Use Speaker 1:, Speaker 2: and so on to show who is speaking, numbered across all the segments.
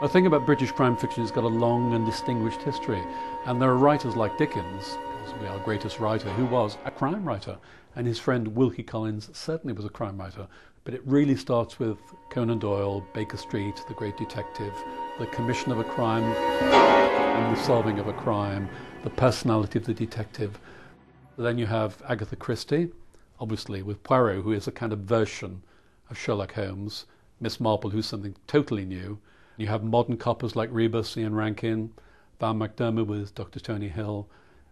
Speaker 1: The thing about British crime fiction is it's got a long and distinguished history, and there are writers like Dickens, possibly our greatest writer, who was a crime writer, and his friend Wilkie Collins certainly was a crime writer. But it really starts with Conan Doyle, Baker Street, the great detective, the commission of a crime and the solving of a crime, the personality of the detective. Then you have Agatha Christie, obviously with Poirot, who is a kind of version of Sherlock Holmes, Miss Marple, who's something totally new. You have modern coppers like Rebus, Ian Rankin, Val McDermott with Dr. Tony Hill,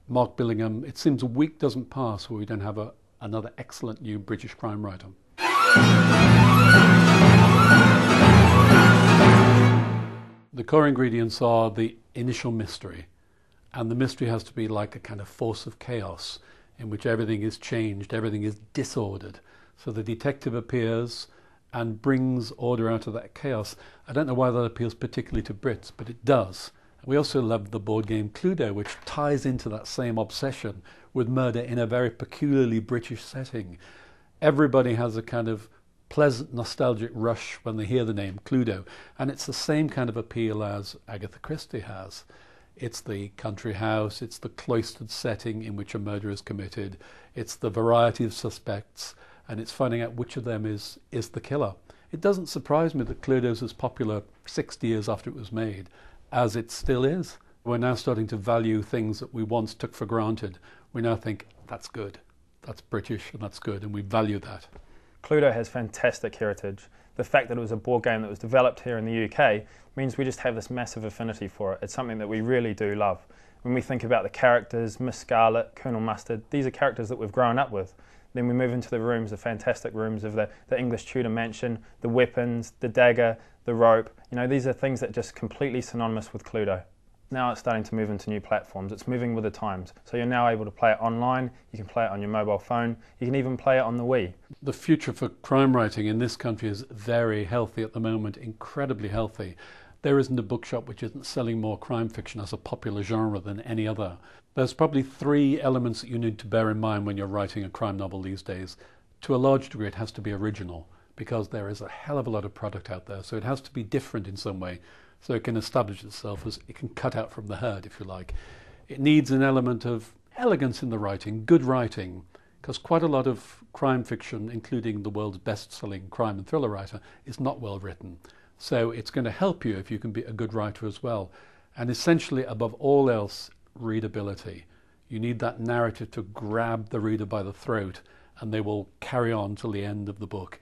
Speaker 1: Mark Billingham. It seems a week doesn't pass where we don't have another excellent new British crime writer. The core ingredients are the initial mystery, and the mystery has to be like a kind of force of chaos in which everything is changed, everything is disordered. So the detective appears and brings order out of that chaos. I don't know why that appeals particularly to Brits, but it does. We also love the board game Cluedo, which ties into that same obsession with murder in a very peculiarly British setting. Everybody has a kind of pleasant nostalgic rush when they hear the name Cluedo, and it's the same kind of appeal as Agatha Christie has. It's the country house, it's the cloistered setting in which a murder is committed, it's the variety of suspects, and it's finding out which of them is the killer. It doesn't surprise me that Cluedos is popular 60 years after it was made, as it still is. We're now starting to value things that we once took for granted. We now think, that's good, that's British, and that's good, and we value that.
Speaker 2: Cluedo has fantastic heritage. The fact that it was a board game that was developed here in the UK means we just have this massive affinity for it. It's something that we really do love. When we think about the characters, Miss Scarlett, Colonel Mustard, these are characters that we've grown up with. Then we move into the rooms, the fantastic rooms of the English Tudor mansion, the weapons, the dagger, the rope. You know, these are things that are just completely synonymous with Cluedo. Now it's starting to move into new platforms. It's moving with the times. So you're now able to play it online, you can play it on your mobile phone, you can even play it on the Wii.
Speaker 1: The future for crime writing in this country is very healthy at the moment, incredibly healthy. There isn't a bookshop which isn't selling more crime fiction as a popular genre than any other. There's probably 3 elements that you need to bear in mind when you're writing a crime novel these days. To a large degree, it has to be original, because there is a hell of a lot of product out there, so it has to be different in some way, so it can establish itself as it can cut out from the herd, if you like. It needs an element of elegance in the writing, good writing, because quite a lot of crime fiction, including the world's best-selling crime and thriller writer, is not well written. So it's going to help you if you can be a good writer as well. And essentially, above all else, readability. You need that narrative to grab the reader by the throat, and they will carry on till the end of the book.